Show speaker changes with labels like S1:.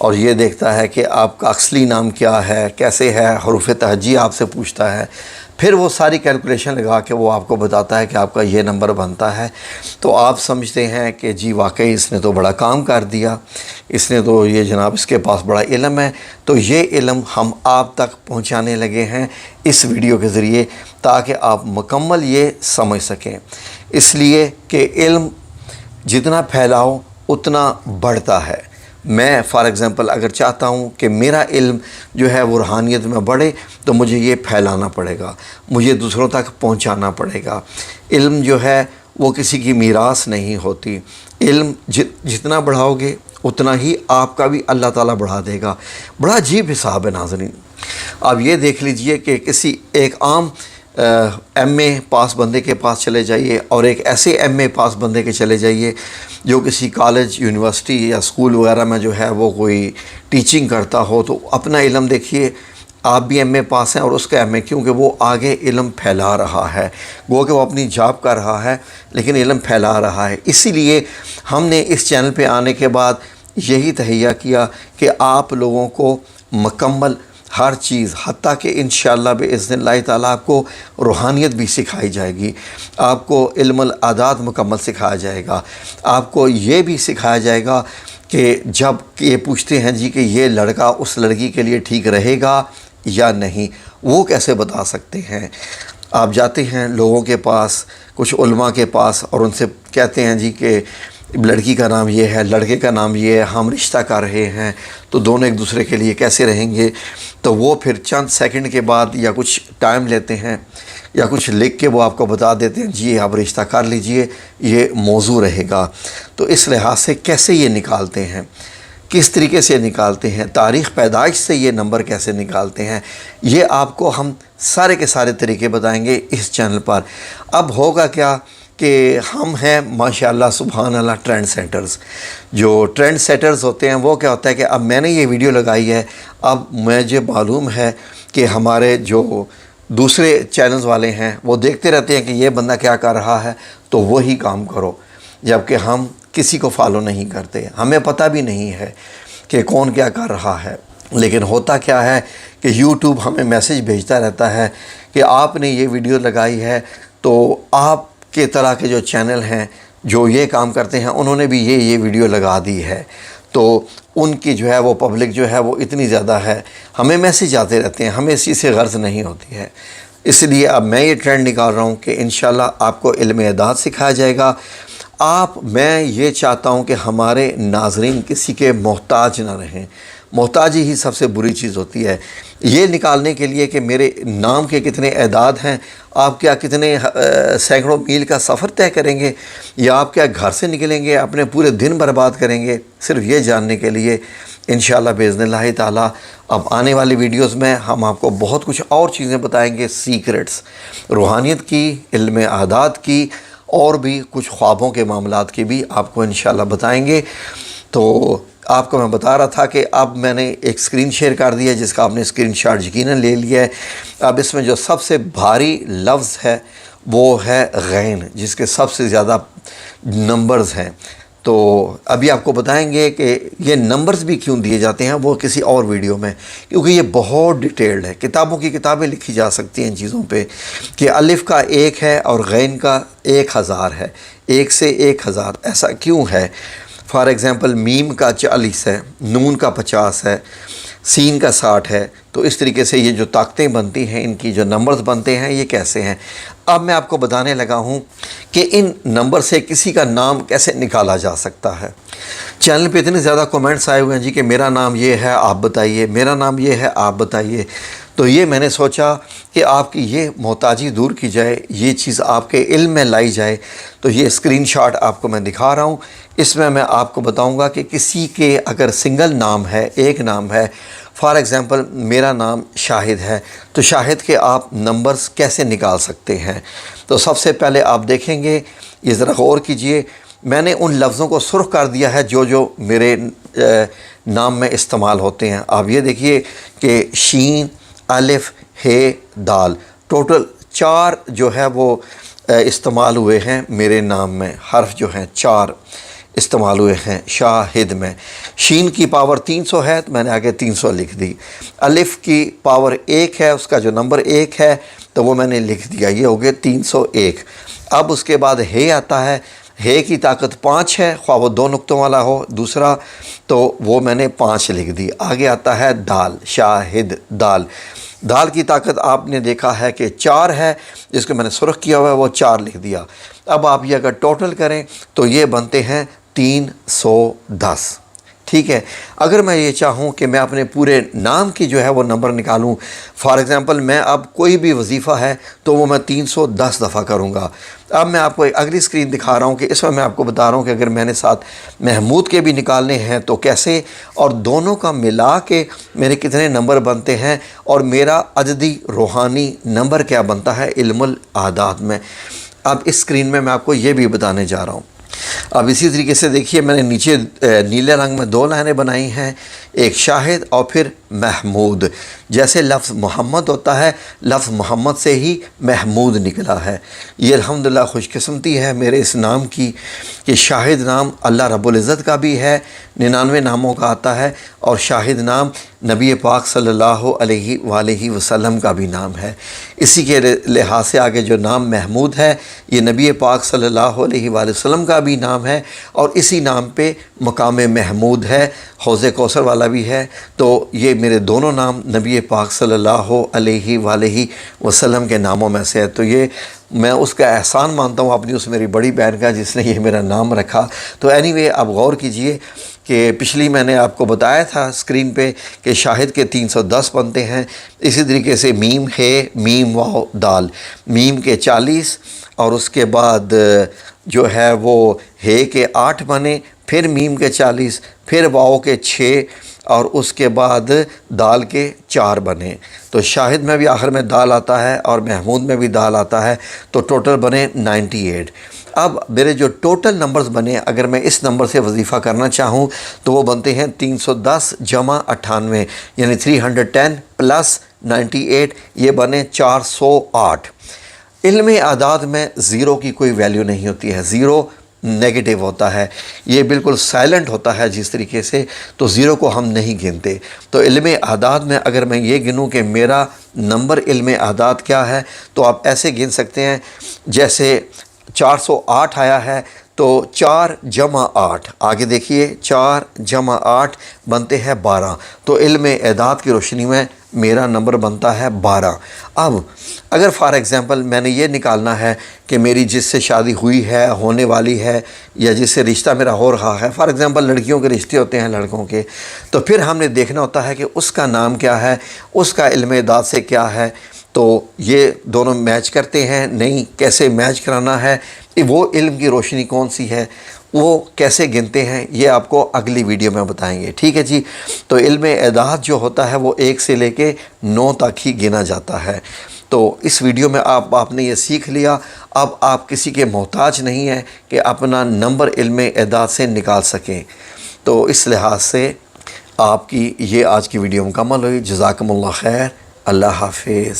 S1: اور یہ دیکھتا ہے کہ آپ کا اصلی نام کیا ہے، کیسے ہے، حروف تہجی آپ سے پوچھتا ہے، پھر وہ ساری کیلکولیشن لگا کے وہ آپ کو بتاتا ہے کہ آپ کا یہ نمبر بنتا ہے۔ تو آپ سمجھتے ہیں کہ جی واقعی اس نے تو بڑا کام کر دیا، اس نے تو یہ جناب اس کے پاس بڑا علم ہے۔ تو یہ علم ہم آپ تک پہنچانے لگے ہیں اس ویڈیو کے ذریعے، تاکہ آپ مکمل یہ سمجھ سکیں، اس لیے کہ علم جتنا پھیلاؤ اتنا بڑھتا ہے۔ میں فار ایگزامپل اگر چاہتا ہوں کہ میرا علم جو ہے وہ روحانیت میں بڑھے، تو مجھے یہ پھیلانا پڑے گا، مجھے دوسروں تک پہنچانا پڑے گا۔ علم جو ہے وہ کسی کی میراث نہیں ہوتی، علم جتنا بڑھاؤ گے اتنا ہی آپ کا بھی اللہ تعالیٰ بڑھا دے گا۔ بڑا عجیب حساب ہے ناظرین۔ آپ یہ دیکھ لیجئے کہ کسی ایک عام ایم اے پاس بندے کے پاس چلے جائیے اور ایک ایسے ایم اے پاس بندے کے چلے جائیے جو کسی کالج، یونیورسٹی یا اسکول وغیرہ میں جو ہے وہ کوئی ٹیچنگ کرتا ہو، تو اپنا علم دیکھیے، آپ بھی ایم اے پاس ہیں اور اس کا ایم اے، کیونکہ وہ آگے علم پھیلا رہا ہے، گو کہ وہ اپنی جاب کر رہا ہے لیکن علم پھیلا رہا ہے۔ اسی لیے ہم نے اس چینل پہ آنے کے بعد یہی تہیہ کیا کہ آپ لوگوں کو مکمل ہر چیز، حتیٰ کہ انشاءاللہ باذن اللہ تعالیٰ آپ کو روحانیت بھی سکھائی جائے گی، آپ کو علم العادات مکمل سکھایا جائے گا، آپ کو یہ بھی سکھایا جائے گا کہ جب یہ پوچھتے ہیں جی کہ یہ لڑکا اس لڑکی کے لیے ٹھیک رہے گا یا نہیں، وہ کیسے بتا سکتے ہیں۔ آپ جاتے ہیں لوگوں کے پاس، کچھ علماء کے پاس، اور ان سے کہتے ہیں جی کہ لڑکی کا نام یہ ہے، لڑکے کا نام یہ ہے، ہم رشتہ کر رہے ہیں، تو دونوں ایک دوسرے کے لیے کیسے رہیں گے؟ تو وہ پھر چند سیکنڈ کے بعد یا کچھ ٹائم لیتے ہیں یا کچھ لکھ کے وہ آپ کو بتا دیتے ہیں جی آپ رشتہ کر لیجئے، یہ موضوع رہے گا۔ تو اس لحاظ سے کیسے یہ نکالتے ہیں، کس طریقے سے نکالتے ہیں، تاریخ پیدائش سے یہ نمبر کیسے نکالتے ہیں، یہ آپ کو ہم سارے کے سارے طریقے بتائیں گے اس چینل پر۔ اب ہوگا کیا کہ ہم ہیں ماشاءاللہ سبحان اللہ ٹرینڈ سیٹرز۔ جو ٹرینڈ سیٹرز ہوتے ہیں وہ کیا ہوتا ہے کہ اب میں نے یہ ویڈیو لگائی ہے، اب مجھے معلوم ہے کہ ہمارے جو دوسرے چینلز والے ہیں وہ دیکھتے رہتے ہیں کہ یہ بندہ کیا کر رہا ہے تو وہی کام کرو، جبکہ ہم کسی کو فالو نہیں کرتے، ہمیں پتہ بھی نہیں ہے کہ کون کیا کر رہا ہے۔ لیکن ہوتا کیا ہے کہ یوٹیوب ہمیں میسیج بھیجتا رہتا ہے کہ آپ نے یہ ویڈیو لگائی ہے تو آپ کے طرح کے جو چینل ہیں جو یہ کام کرتے ہیں انہوں نے بھی یہ ویڈیو لگا دی ہے، تو ان کی جو ہے وہ پبلک جو ہے وہ اتنی زیادہ ہے۔ ہمیں میسیج آتے رہتے ہیں، ہمیں اس چیز سے غرض نہیں ہوتی ہے۔ اس لیے اب میں یہ ٹرینڈ نکال رہا ہوں کہ انشاءاللہ آپ کو علم اعداد سکھایا جائے گا۔ میں یہ چاہتا ہوں کہ ہمارے ناظرین کسی کے محتاج نہ رہیں، محتاجی ہی سب سے بری چیز ہوتی ہے۔ یہ نکالنے کے لیے کہ میرے نام کے کتنے اعداد ہیں، آپ کیا کتنے سینکڑوں میل کا سفر طے کریں گے، یا آپ کیا گھر سے نکلیں گے اپنے پورے دن برباد کریں گے صرف یہ جاننے کے لیے؟ انشاءاللہ باذن اللہ تعالیٰ اب آنے والی ویڈیوز میں ہم آپ کو بہت کچھ اور چیزیں بتائیں گے، سیکرٹس روحانیت کی، علم اعداد کی، اور بھی کچھ خوابوں کے معاملات کی بھی آپ کو انشاءاللہ بتائیں گے۔ تو آپ کو میں بتا رہا تھا کہ اب میں نے ایک سکرین شیئر کر دیا جس کا آپ نے سکرین شاٹ یقیناً لے لیا ہے۔ اب اس میں جو سب سے بھاری لفظ ہے وہ ہے غین، جس کے سب سے زیادہ نمبرز ہیں۔ تو ابھی آپ کو بتائیں گے کہ یہ نمبرز بھی کیوں دیے جاتے ہیں، وہ کسی اور ویڈیو میں، کیونکہ یہ بہت ڈیٹیلڈ ہے، کتابوں کی کتابیں لکھی جا سکتی ہیں ان چیزوں پہ، کہ الف کا 1 ہے اور غین کا 1000 ہے، 1 سے 1000، ایسا کیوں ہے؟ فار ایگزامپل میم کا 40 ہے، نون کا 50 ہے، سین کا 60 ہے۔ تو اس طریقے سے یہ جو طاقتیں بنتی ہیں، ان کی جو نمبرز بنتے ہیں، یہ کیسے ہیں؟ اب میں آپ کو بتانے لگا ہوں کہ ان نمبر سے کسی کا نام کیسے نکالا جا سکتا ہے۔ چینل پہ اتنے زیادہ کومنٹس آئے ہوئے ہیں جی کہ میرا نام یہ ہے آپ بتائیے، میرا نام یہ ہے آپ بتائیے۔ تو یہ میں نے سوچا کہ آپ کی یہ محتاجی دور کی جائے، یہ چیز آپ کے علم میں لائی جائے۔ تو یہ اسکرین شاٹ آپ کو میں دکھا رہا ہوں، اس میں میں آپ کو بتاؤں گا کہ کسی کے اگر سنگل نام ہے، ایک نام ہے، فار ایگزامپل میرا نام شاہد ہے، تو شاہد کے آپ نمبرز کیسے نکال سکتے ہیں؟ تو سب سے پہلے آپ دیکھیں گے، یہ ذرا غور کیجئے، میں نے ان لفظوں کو سرخ کر دیا ہے جو میرے نام میں استعمال ہوتے ہیں۔ آپ یہ دیکھیے کہ شین، الف، ہے، دال، ٹوٹل 4 جو ہے وہ استعمال ہوئے ہیں میرے نام میں، حرف جو ہیں 4۔ استعمال ہوئے ہیں شاہد میں۔ شین کی پاور 300 ہے تو میں نے آگے 300 لکھ دی۔ الف کی پاور 1 ہے، اس کا جو نمبر 1 ہے تو وہ میں نے لکھ دیا، یہ ہو گیا 301۔ اب اس کے بعد ہے آتا ہے، ہے کی طاقت 5 ہے، خواہ وہ 2 نقطوں والا ہو دوسرا، تو وہ میں نے 5 لکھ دی۔ آگے آتا ہے دال، شاہد دال۔ دال کی طاقت آپ نے دیکھا ہے کہ 4 ہے، جس کو میں نے سرخ کیا ہوا ہے وہ 4 لکھ دیا۔ اب آپ یہ اگر ٹوٹل کریں تو یہ بنتے ہیں 310۔ ٹھیک ہے، اگر میں یہ چاہوں کہ میں اپنے پورے نام کی جو ہے وہ نمبر نکالوں، فار ایگزامپل میں اب کوئی بھی وظیفہ ہے تو وہ میں 310 دفعہ کروں گا۔ اب میں آپ کو اگلی سکرین دکھا رہا ہوں کہ اس میں میں آپ کو بتا رہا ہوں کہ اگر میں نے ساتھ محمود کے بھی نکالنے ہیں تو کیسے، اور دونوں کا ملا کے میرے کتنے نمبر بنتے ہیں، اور میرا عددی روحانی نمبر کیا بنتا ہے علم الاعداد میں۔ اب اس سکرین میں میں آپ کو یہ بھی بتانے جا رہا ہوں۔ اب اسی طریقے سے دیکھیے میں نے نیچے نیلے رنگ میں 2 لائنیں بنائی ہیں، ایک شاہد اور پھر محمود۔ جیسے لفظ محمد ہوتا ہے، لفظ محمد سے ہی محمود نکلا ہے۔ یہ الحمدللہ خوش قسمتی ہے میرے اس نام کی کہ شاہد نام اللہ رب العزت کا بھی ہے، 99 ناموں کا آتا ہے، اور شاہد نام نبی پاک صلی اللہ علیہ وآلہ وسلم کا بھی نام ہے۔ اسی کے لحاظ سے آگے جو نام محمود ہے یہ نبی پاک صلی اللہ علیہ وآلہ وسلم کا بھی نام ہے، اور اسی نام پہ مقام محمود ہے، حوض کوثر والا بھی ہے۔ تو یہ میرے دونوں نام نبی پاک صلی اللہ علیہ وآلہ وسلم کے ناموں میں سے ہے۔ تو یہ میں اس کا احسان مانتا ہوں اپنی اس میری بڑی بہن کا جس نے یہ میرا نام رکھا۔ تو اینی وے اب غور کیجئے کہ پچھلی میں نے آپ کو بتایا تھا سکرین پہ کہ شاہد کے 310 بنتے ہیں، اسی طریقے سے میم ہے، میم واو دال، میم کے 40، اور اس کے بعد جو ہے وہ ہے کے 8 بنے، پھر میم کے 40، پھر واو کے 6، اور اس کے بعد دال کے 4 بنے۔ تو شاہد میں بھی آخر میں دال آتا ہے اور محمود میں بھی دال آتا ہے، تو ٹوٹل بنے 98۔ اب میرے جو ٹوٹل نمبرز بنے، اگر میں اس نمبر سے وظیفہ کرنا چاہوں تو وہ بنتے ہیں 310 جمع 98، یعنی 310 پلس 98، یہ بنے 408۔ علم اعداد میں زیرو کی کوئی ویلیو نہیں ہوتی ہے، زیرو نیگیٹو ہوتا ہے، یہ بالکل سائلنٹ ہوتا ہے جس طریقے سے، تو زیرو کو ہم نہیں گنتے۔ تو علم اعداد میں اگر میں یہ گنوں کہ میرا نمبر علم اعداد کیا ہے، تو آپ ایسے گن سکتے ہیں جیسے 408 آیا ہے تو 4 جمع 8، آگے دیکھیے 4 جمع 8 بنتے ہیں 12، تو علم اعداد کی روشنی میں میرا نمبر بنتا ہے 12۔ اب اگر فار ایگزامپل میں نے یہ نکالنا ہے کہ میری جس سے شادی ہوئی ہے، ہونے والی ہے، یا جس سے رشتہ میرا ہو رہا ہے، فار ایگزامپل لڑکیوں کے رشتے ہوتے ہیں لڑکوں کے، تو پھر ہم نے دیکھنا ہوتا ہے کہ اس کا نام کیا ہے، اس کا علم اعداد سے کیا ہے، تو یہ دونوں میچ کرتے ہیں نہیں، کیسے میچ کرانا ہے، وہ علم کی روشنی کون سی ہے، وہ کیسے گنتے ہیں، یہ آپ کو اگلی ویڈیو میں بتائیں گے۔ ٹھیک ہے جی، تو علم اعداد جو ہوتا ہے وہ 1 سے لے کے 9 تک ہی گنا جاتا ہے۔ تو اس ویڈیو میں آپ نے یہ سیکھ لیا، اب آپ کسی کے محتاج نہیں ہیں کہ اپنا نمبر علم اعداد سے نکال سکیں۔ تو اس لحاظ سے آپ کی یہ آج کی ویڈیو مکمل ہوئی۔ جزاکم اللہ خیر، اللہ حافظ۔